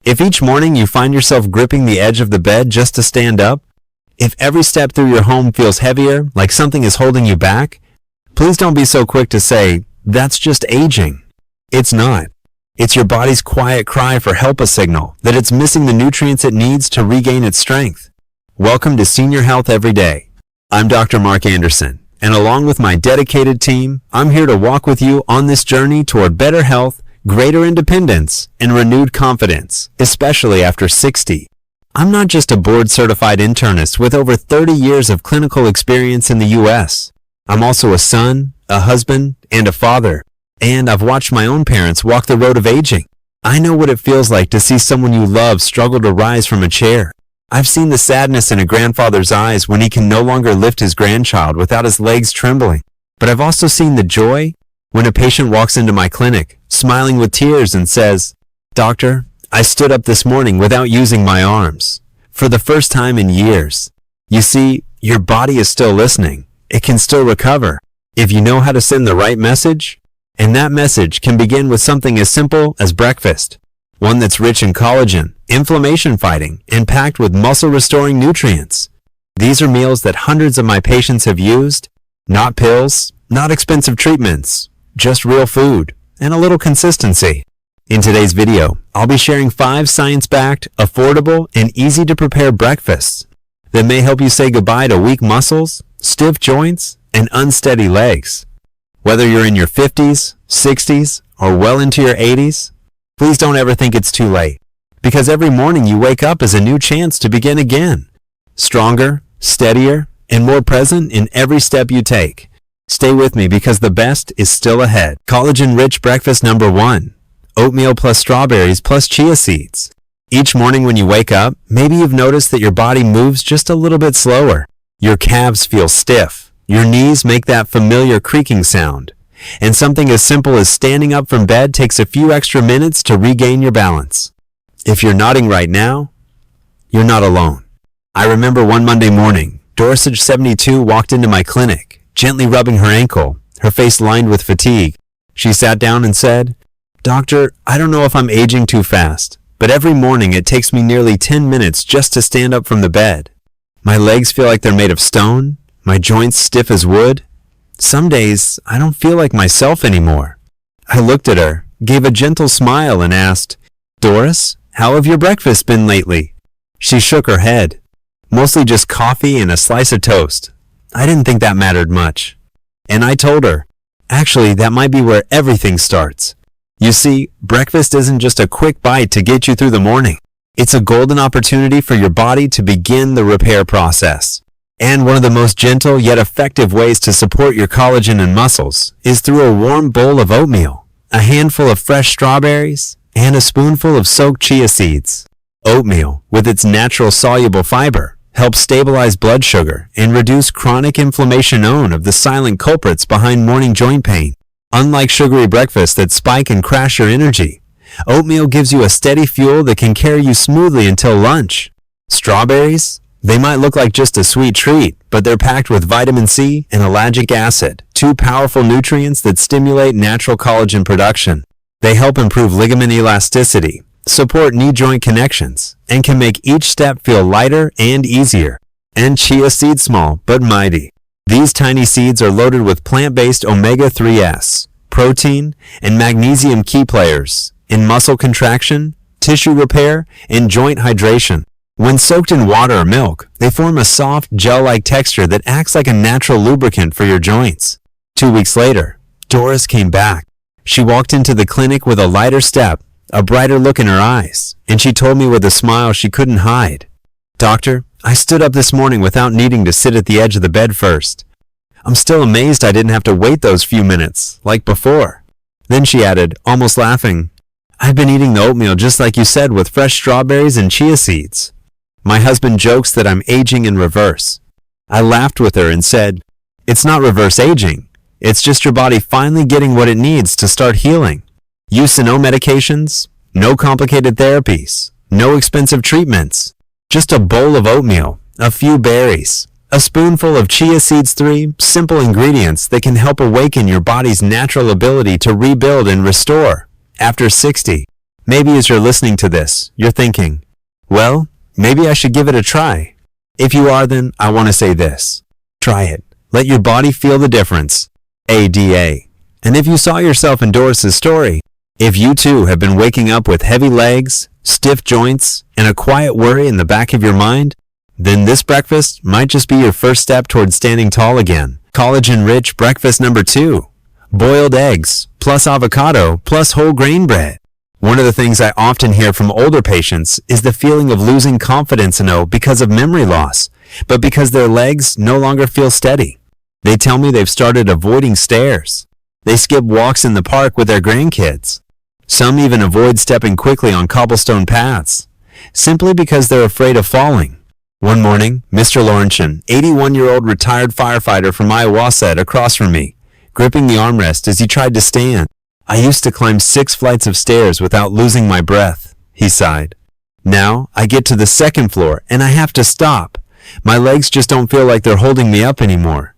If each morning you find yourself gripping the edge of the bed just to stand up, if every step through your home feels heavier, like something is holding you back, please don't be so quick to say, "That's just aging." It's not. It's your body's quiet cry for help, a signal that it's missing the nutrients it needs to regain its strength. Welcome to Senior Health Every Day. I'm Dr. Mark Anderson, and along with my dedicated team, I'm here to walk with you on this journey toward better health, greater independence, and renewed confidence, especially after 60. I'm not just a board-certified internist with over 30 years of clinical experience in the U.S. I'm also a son, a husband, and a father. And I've watched my own parents walk the road of aging. I know what it feels like to see someone you love struggle to rise from a chair. I've seen the sadness in a grandfather's eyes when he can no longer lift his grandchild without his legs trembling. But I've also seen the joy when a patient walks into my clinic, smiling with tears and says, "Doctor, I stood up this morning without using my arms, for the first time in years." You see, your body is still listening. It can still recover if you know how to send the right message. And that message can begin with something as simple as breakfast, one that's rich in collagen, inflammation fighting, and packed with muscle restoring nutrients. These are meals that hundreds of my patients have used, not pills, not expensive treatments, just real food and a little consistency. In today's video, I'll be sharing 5 science-backed, affordable, and easy-to-prepare breakfasts that may help you say goodbye to weak muscles, stiff joints, and unsteady legs. Whether you're in your 50s, 60s, or well into your 80s, please don't ever think it's too late, because every morning you wake up is a new chance to begin again. Stronger, steadier, and more present in every step you take. Stay with me because the best is still ahead. Collagen-rich breakfast number 1. Oatmeal plus strawberries plus chia seeds. Each morning when you wake up, maybe you've noticed that your body moves just a little bit slower. Your calves feel stiff. Your knees make that familiar creaking sound. And something as simple as standing up from bed takes a few extra minutes to regain your balance. If you're nodding right now, you're not alone. I remember one Monday morning, Dorsage 72 walked into my clinic, gently rubbing her ankle, her face lined with fatigue. She sat down and said, "Doctor, I don't know if I'm aging too fast, but every morning it takes me nearly 10 minutes just to stand up from the bed. My legs feel like they're made of stone, my joints stiff as wood. Some days I don't feel like myself anymore." I looked at her, gave a gentle smile and asked, "Doris, how have your breakfasts been lately?" She shook her head. "Mostly just coffee and a slice of toast. I didn't think that mattered much." And I told her, "Actually, that might be where everything starts." You see, breakfast isn't just a quick bite to get you through the morning. It's a golden opportunity for your body to begin the repair process. And one of the most gentle yet effective ways to support your collagen and muscles is through a warm bowl of oatmeal, a handful of fresh strawberries, and a spoonful of soaked chia seeds. Oatmeal, with its natural soluble fiber, helps stabilize blood sugar and reduce chronic inflammation, known of the silent culprits behind morning joint pain. Unlike sugary breakfasts that spike and crash your energy, oatmeal gives you a steady fuel that can carry you smoothly until lunch. Strawberries? They might look like just a sweet treat, but they're packed with vitamin C and ellagic acid, 2 powerful nutrients that stimulate natural collagen production. They help improve ligament elasticity, support knee joint connections, and can make each step feel lighter and easier. And chia seeds, small but mighty. These tiny seeds are loaded with plant-based omega-3s, protein, and magnesium, key players in muscle contraction, tissue repair, and joint hydration. When soaked in water or milk, they form a soft, gel-like texture that acts like a natural lubricant for your joints. 2 weeks later, Doris came back. She walked into the clinic with a lighter step, a brighter look in her eyes, and she told me with a smile she couldn't hide, "Doctor, I stood up this morning without needing to sit at the edge of the bed first. I'm still amazed I didn't have to wait those few minutes, like before." Then she added, almost laughing, "I've been eating the oatmeal just like you said, with fresh strawberries and chia seeds. My husband jokes that I'm aging in reverse." I laughed with her and said, "It's not reverse aging. It's just your body finally getting what it needs to start healing. Use no medications, no complicated therapies, no expensive treatments. Just a bowl of oatmeal, a few berries, a spoonful of chia seeds, 3 simple ingredients that can help awaken your body's natural ability to rebuild and restore after 60. Maybe as you're listening to this, you're thinking, well, maybe I should give it a try. If you are, then I want to say this. Try it. Let your body feel the difference. ADA. And if you saw yourself in Doris's story, if you too have been waking up with heavy legs, stiff joints, and a quiet worry in the back of your mind, then this breakfast might just be your first step towards standing tall again. Collagen-rich breakfast number 2. Boiled eggs, plus avocado, plus whole grain bread. One of the things I often hear from older patients is the feeling of losing confidence in O because of memory loss, but because their legs no longer feel steady. They tell me they've started avoiding stairs. They skip walks in the park with their grandkids. Some even avoid stepping quickly on cobblestone paths, simply because they're afraid of falling. One morning, Mr. Laurentian, 81-year-old retired firefighter from Iowa, sat across from me, gripping the armrest as he tried to stand. I used to climb 6 flights of stairs without losing my breath, he sighed. Now, I get to the 2nd floor and I have to stop. My legs just don't feel like they're holding me up anymore.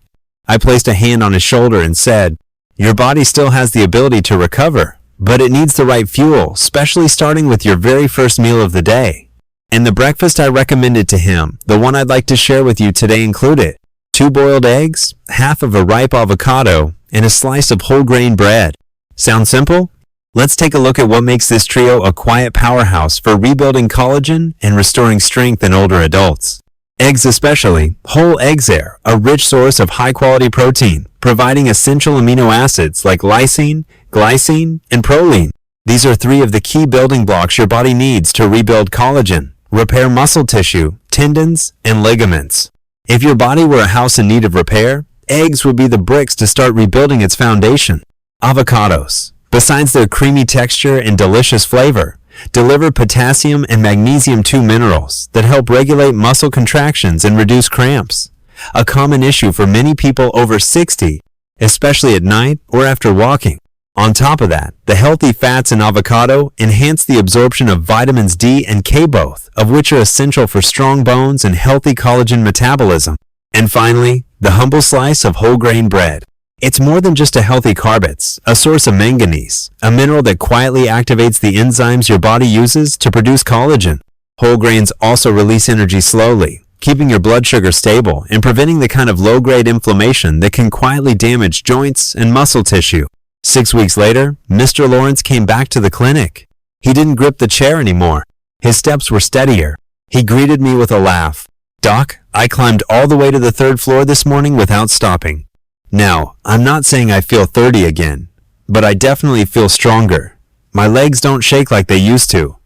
I placed a hand on his shoulder and said, your body still has the ability to recover, but it needs the right fuel, especially starting with your very first meal of the day. And the breakfast I recommended to him, the one I'd like to share with you today, included 2 boiled eggs, half of a ripe avocado, and a slice of whole grain bread. Sound simple? Let's take a look at what makes this trio a quiet powerhouse for rebuilding collagen and restoring strength in older adults. Eggs especially, whole eggs are a rich source of high-quality protein, providing essential amino acids like lysine, glycine, and proline. These are 3 of the key building blocks your body needs to rebuild collagen, repair muscle tissue, tendons, and ligaments. If your body were a house in need of repair, eggs would be the bricks to start rebuilding its foundation. Avocados, besides their creamy texture and delicious flavor, deliver potassium and magnesium, 2 minerals that help regulate muscle contractions and reduce cramps, a common issue for many people over 60, especially at night or after walking. On top of that, the healthy fats in avocado enhance the absorption of vitamins D and K, both of which are essential for strong bones and healthy collagen metabolism. And finally, the humble slice of whole grain bread. It's more than just a healthy carb, it's a source of manganese, a mineral that quietly activates the enzymes your body uses to produce collagen. Whole grains also release energy slowly, keeping your blood sugar stable and preventing the kind of low-grade inflammation that can quietly damage joints and muscle tissue. 6 weeks later, Mr. Lawrence came back to the clinic. He didn't grip the chair anymore. His steps were steadier. He greeted me with a laugh. Doc, I climbed all the way to the 3rd floor this morning without stopping. Now, I'm not saying I feel 30 again, but I definitely feel stronger. My legs don't shake like they used to.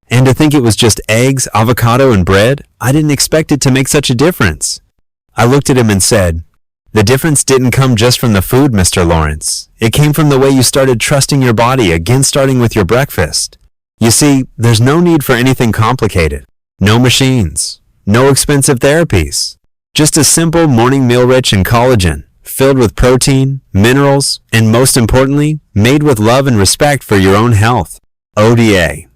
And to think it was just eggs, avocado, and bread, I didn't expect it to make such a difference. I looked at him and said, the difference didn't come just from the food, Mr. Lawrence. It came from the way you started trusting your body, again starting with your breakfast. You see, there's no need for anything complicated. No machines. No expensive therapies. Just a simple morning meal rich in collagen, filled with protein, minerals, and most importantly, made with love and respect for your own health. ODA.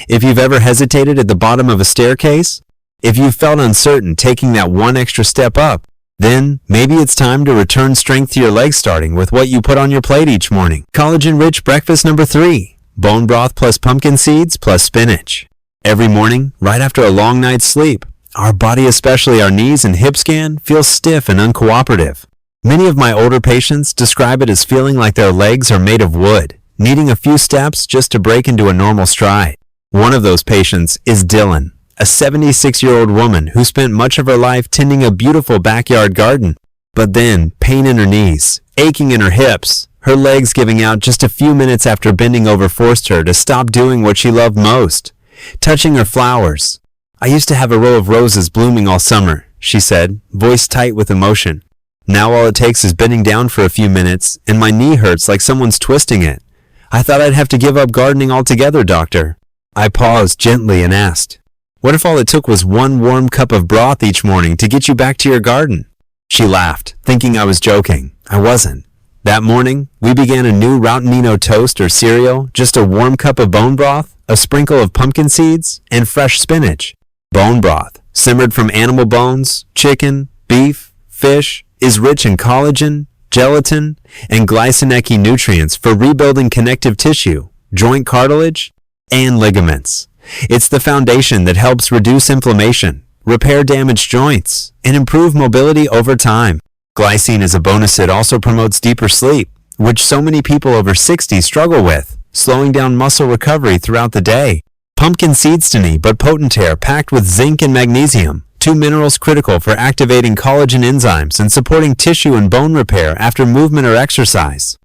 If you've ever hesitated at the bottom of a staircase, if you've felt uncertain taking that one extra step up, then maybe it's time to return strength to your legs, starting with what you put on your plate each morning. Collagen-rich breakfast number 3. Bone broth plus pumpkin seeds plus spinach. Every morning, right after a long night's sleep, our body, especially our knees and hip scan, feels stiff and uncooperative. Many of my older patients describe it as feeling like their legs are made of wood, needing a few steps just to break into a normal stride. One of those patients is Dylan, a 76-year-old woman who spent much of her life tending a beautiful backyard garden. But then, pain in her knees, aching in her hips, her legs giving out just a few minutes after bending over forced her to stop doing what she loved most, touching her flowers. I used to have a row of roses blooming all summer, she said, voice tight with emotion. Now all it takes is bending down for a few minutes, and my knee hurts like someone's twisting it. I thought I'd have to give up gardening altogether, doctor. I paused gently and asked, what if all it took was 1 warm cup of broth each morning to get you back to your garden? She laughed, thinking I was joking. I wasn't. That morning, we began a new Routenino toast or cereal, just a warm cup of bone broth, a sprinkle of pumpkin seeds, and fresh spinach. Bone broth, simmered from animal bones, chicken, beef, fish, is rich in collagen, gelatin, and glycinecki nutrients for rebuilding connective tissue, joint cartilage, and ligaments. It's the foundation that helps reduce inflammation, repair damaged joints, and improve mobility over time. Glycine as a bonus, it also promotes deeper sleep, which so many people over 60 struggle with, slowing down muscle recovery throughout the day. Pumpkin seeds tiny but potent are packed with zinc and magnesium, two minerals critical for activating collagen enzymes and supporting tissue and bone repair after movement or exercise.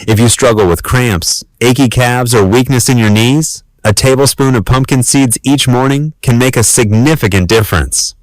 If you struggle with cramps, achy calves, or weakness in your knees, a tablespoon of pumpkin seeds each morning can make a significant difference.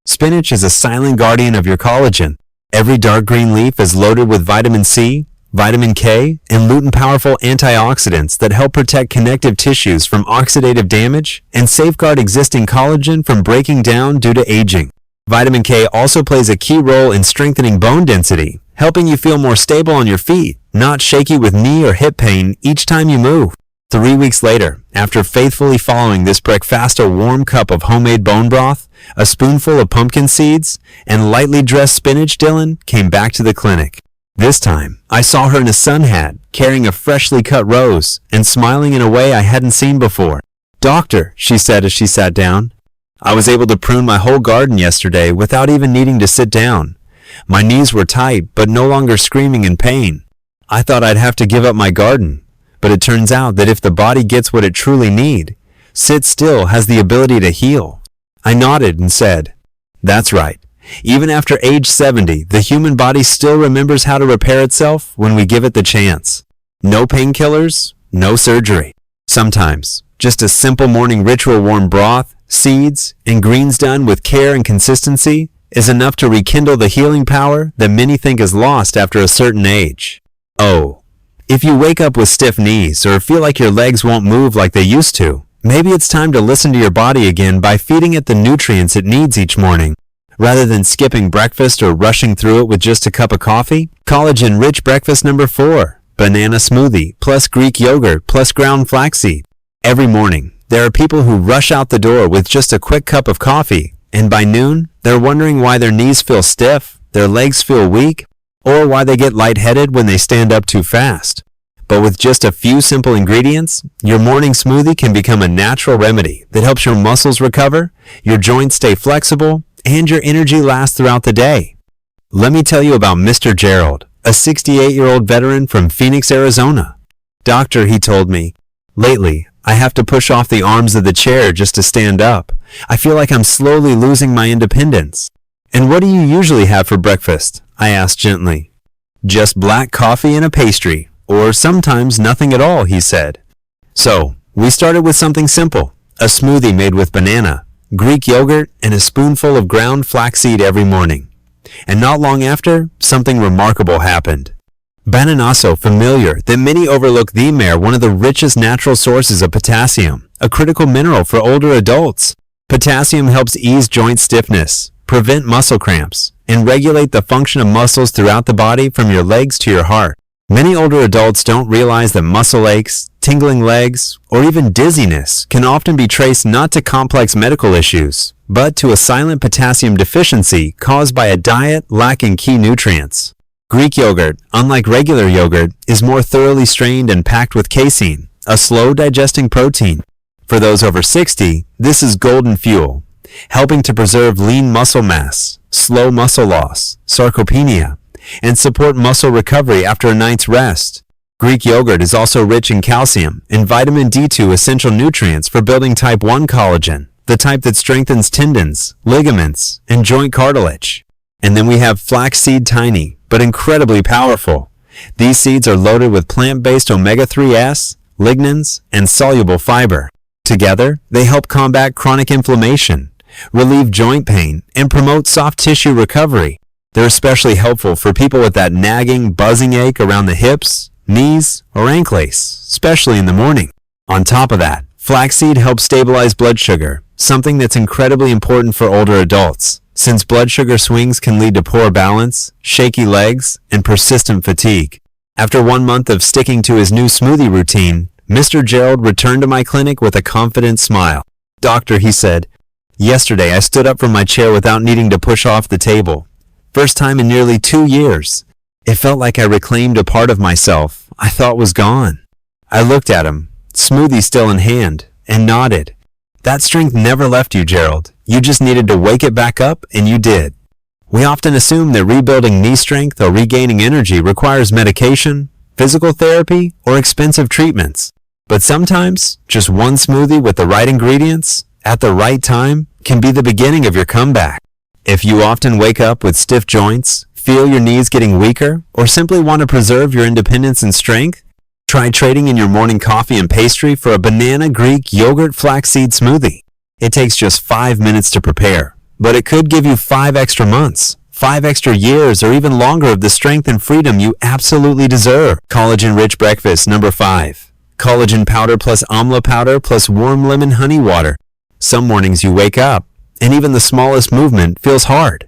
Spinach is a silent guardian of your collagen. Every dark green leaf is loaded with vitamin C, vitamin K, and lutein-powerful antioxidants that help protect connective tissues from oxidative damage and safeguard existing collagen from breaking down due to aging. Vitamin K also plays a key role in strengthening bone density, helping you feel more stable on your feet, not shaky with knee or hip pain each time you move. 3 weeks later, after faithfully following this breakfast, a warm cup of homemade bone broth, a spoonful of pumpkin seeds, and lightly dressed spinach, Dylan came back to the clinic. This time, I saw her in a sun hat, carrying a freshly cut rose, and smiling in a way I hadn't seen before. "Doctor," she said as she sat down, "I was able to prune my whole garden yesterday without even needing to sit down. My knees were tight, but no longer screaming in pain. I thought I'd have to give up my garden, but it turns out that if the body gets what it truly needs, sit still has the ability to heal." I nodded and said, "That's right. Even after age 70, the human body still remembers how to repair itself when we give it the chance. No painkillers, no surgery. Sometimes, just a simple morning ritual, warm broth, seeds, and greens done with care and consistency is enough to rekindle the healing power that many think is lost after a certain age. Oh, if you wake up with stiff knees or feel like your legs won't move like they used to, maybe it's time to listen to your body again by feeding it the nutrients it needs each morning. Rather than skipping breakfast or rushing through it with just a cup of coffee, Collagen-Rich breakfast number 4, banana smoothie plus Greek yogurt plus ground flaxseed. Every morning, there are people who rush out the door with just a quick cup of coffee, and by noon, they're wondering why their knees feel stiff, their legs feel weak, or why they get lightheaded when they stand up too fast. But with just a few simple ingredients, your morning smoothie can become a natural remedy that helps your muscles recover, your joints stay flexible, and your energy lasts throughout the day. Let me tell you about Mr. Gerald, a 68-year-old veteran from Phoenix, Arizona. "Doctor," he told me, "lately, I have to push off the arms of the chair just to stand up. I feel like I'm slowly losing my independence." "And what do you usually have for breakfast?" I asked gently. "Just black coffee and a pastry, or sometimes nothing at all," he said. So, we started with something simple, a smoothie made with banana, Greek yogurt, and a spoonful of ground flaxseed every morning. And not long after, something remarkable happened. Bananaso familiar that many overlook the mare, one of the richest natural sources of potassium, a critical mineral for older adults. Potassium helps ease joint stiffness, prevent muscle cramps, and regulate the function of muscles throughout the body from your legs to your heart. Many older adults don't realize that muscle aches, tingling legs, or even dizziness can often be traced not to complex medical issues, but to a silent potassium deficiency caused by a diet lacking key nutrients. Greek yogurt, unlike regular yogurt, is more thoroughly strained and packed with casein, a slow-digesting protein. For those over 60, this is golden fuel, helping to preserve lean muscle mass, slow muscle loss, sarcopenia, and support muscle recovery after a night's rest. Greek yogurt is also rich in calcium and vitamin D2, essential nutrients for building type 1 collagen, the type that strengthens tendons, ligaments, and joint cartilage. And then we have flaxseed, tiny, but incredibly powerful. These seeds are loaded with plant-based omega-3s, lignans, and soluble fiber. Together, they help combat chronic inflammation, relieve joint pain, and promote soft tissue recovery. They're especially helpful for people with that nagging, buzzing ache around the hips, knees, or ankles, especially in the morning. On top of that, flaxseed helps stabilize blood sugar, something that's incredibly important for older adults, since blood sugar swings can lead to poor balance, shaky legs, and persistent fatigue. After 1 month of sticking to his new smoothie routine, Mr. Gerald returned to my clinic with a confident smile. "Doctor," he said, "yesterday I stood up from my chair without needing to push off the table. First time in nearly 2 years. It felt like I reclaimed a part of myself I thought was gone." I looked at him, smoothie still in hand, and nodded. That strength never left you, Gerald. You just needed to wake it back up, and you did. We often assume that rebuilding knee strength or regaining energy requires medication, physical therapy, or expensive treatments. But sometimes, just one smoothie with the right ingredients, at the right time, can be the beginning of your comeback. If you often wake up with stiff joints, feel your knees getting weaker, or simply want to preserve your independence and strength, try trading in your morning coffee and pastry for a banana Greek yogurt flaxseed smoothie. It takes just 5 minutes to prepare, but it could give you 5 extra months, 5 extra years, or even longer of the strength and freedom you absolutely deserve. Collagen-Rich breakfast number 5. Collagen powder plus Amla powder plus warm lemon honey water. Some mornings you wake up, and even the smallest movement feels hard.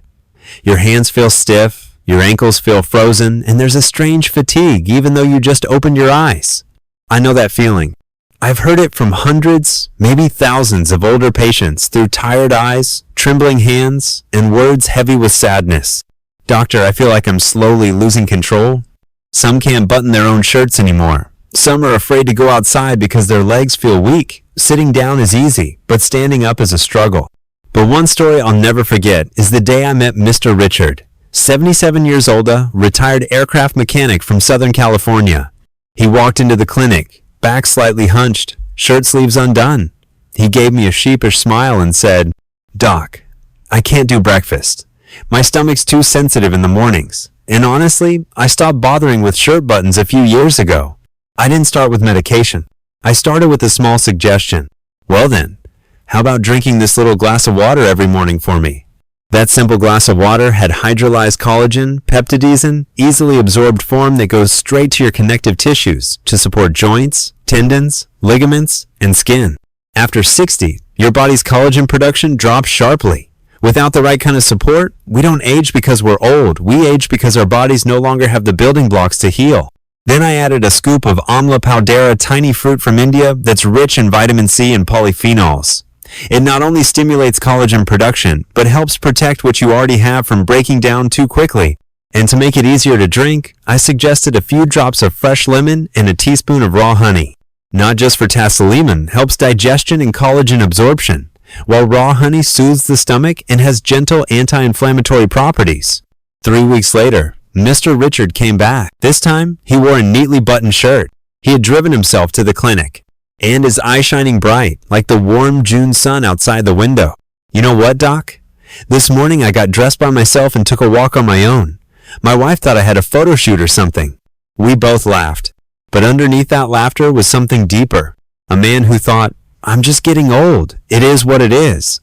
Your hands feel stiff, your ankles feel frozen, and there's a strange fatigue even though you just opened your eyes. I know that feeling. I've heard it from hundreds, maybe thousands of older patients through tired eyes, trembling hands, and words heavy with sadness. Doctor, I feel like I'm slowly losing control. Some can't button their own shirts anymore. Some are afraid to go outside because their legs feel weak. Sitting down is easy, but standing up is a struggle. But one story I'll never forget is the day I met Mr. Richard, 77 years old, retired aircraft mechanic from Southern California. He walked into the clinic, back slightly hunched, shirt sleeves undone. He gave me a sheepish smile and said, "Doc, I can't do breakfast. My stomach's too sensitive in the mornings. And honestly, I stopped bothering with shirt buttons a few years ago. I didn't start with medication. I started with a small suggestion. Well then, how about drinking this little glass of water every morning for me?" That simple glass of water had hydrolyzed collagen, peptidesin, easily absorbed form that goes straight to your connective tissues to support joints, tendons, ligaments, and skin. After 60, your body's collagen production drops sharply. Without the right kind of support, we don't age because we're old. We age because our bodies no longer have the building blocks to heal. Then I added a scoop of Amla powdera, tiny fruit from India that's rich in vitamin C and polyphenols. It not only stimulates collagen production, but helps protect what you already have from breaking down too quickly. And to make it easier to drink, I suggested a few drops of fresh lemon and a teaspoon of raw honey. Not just for lemon helps digestion and collagen absorption, while raw honey soothes the stomach and has gentle anti-inflammatory properties. 3 weeks later, Mr. Richard came back. This time, he wore a neatly buttoned shirt. He had driven himself to the clinic, and his eyes shining bright like the warm June sun outside the window. "You know what, Doc? This morning I got dressed by myself and took a walk on my own. My wife thought I had a photo shoot or something." We both laughed, but underneath that laughter was something deeper. A man who thought, "I'm just getting old. It is what it is."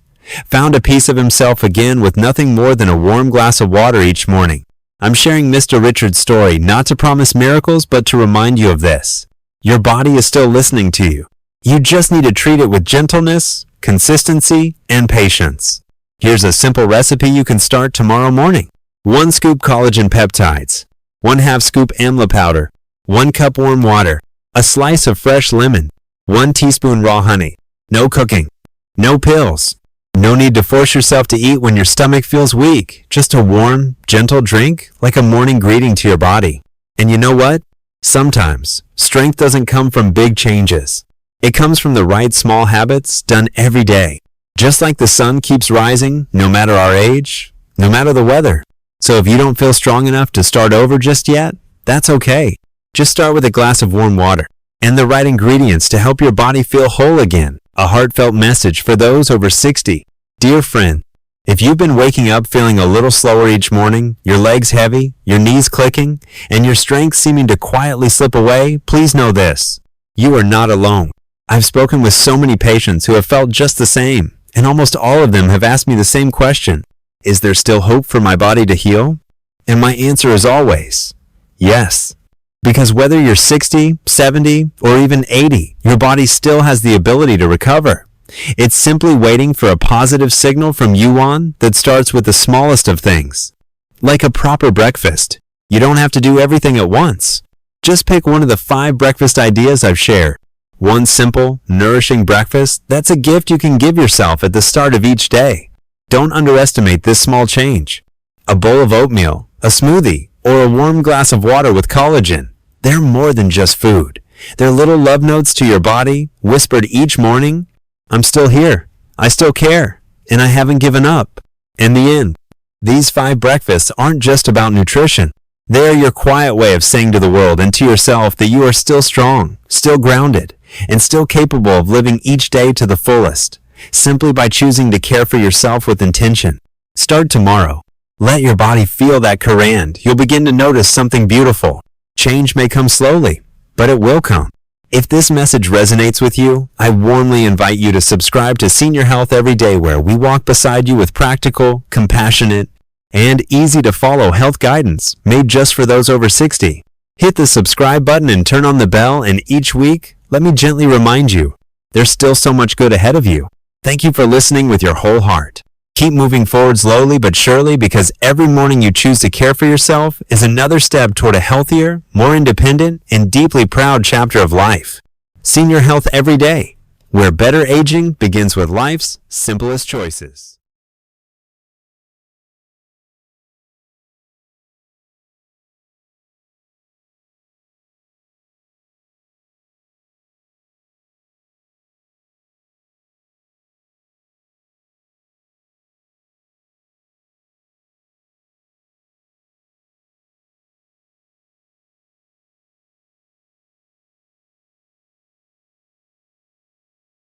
Found a piece of himself again with nothing more than a warm glass of water each morning. I'm sharing Mr. Richard's story not to promise miracles, but to remind you of this. Your body is still listening to you. You just need to treat it with gentleness, consistency, and patience. Here's a simple recipe you can start tomorrow morning. 1 scoop collagen peptides, 1/2 scoop Amla powder, 1 cup warm water, a slice of fresh lemon, 1 teaspoon raw honey. No cooking, no pills. No need to force yourself to eat when your stomach feels weak. Just a warm, gentle drink like a morning greeting to your body. And you know what? Sometimes, strength doesn't come from big changes. It comes from the right small habits done every day. Just like the sun keeps rising, no matter our age, no matter the weather. So if you don't feel strong enough to start over just yet, that's okay. Just start with a glass of warm water and the right ingredients to help your body feel whole again. A heartfelt message for those over 60. Dear friend, if you've been waking up feeling a little slower each morning, your legs heavy, your knees clicking, and your strength seeming to quietly slip away, please know this. You are not alone. I've spoken with so many patients who have felt just the same, and almost all of them have asked me the same question. Is there still hope for my body to heal? And my answer is always, yes. Because whether you're 60, 70, or even 80, your body still has the ability to recover. It's simply waiting for a positive signal from you on that starts with the smallest of things. Like a proper breakfast. You don't have to do everything at once. Just pick one of the 5 breakfast ideas I've shared. One simple, nourishing breakfast, that's a gift you can give yourself at the start of each day. Don't underestimate this small change. A bowl of oatmeal, a smoothie, or a warm glass of water with collagen. They're more than just food. They're little love notes to your body, whispered each morning. I'm still here. I still care. And I haven't given up. In the end, these 5 breakfasts aren't just about nutrition. They are your quiet way of saying to the world and to yourself that you are still strong, still grounded, and still capable of living each day to the fullest, simply by choosing to care for yourself with intention. Start tomorrow. Let your body feel that command. You'll begin to notice something beautiful. Change may come slowly, but it will come. If this message resonates with you, I warmly invite you to subscribe to Senior Health Every Day, where we walk beside you with practical, compassionate, and easy-to-follow health guidance made just for those over 60. Hit the subscribe button and turn on the bell, and each week, let me gently remind you, there's still so much good ahead of you. Thank you for listening with your whole heart. Keep moving forward slowly but surely, because every morning you choose to care for yourself is another step toward a healthier, more independent, and deeply proud chapter of life. Senior Health Every Day, where better aging begins with life's simplest choices.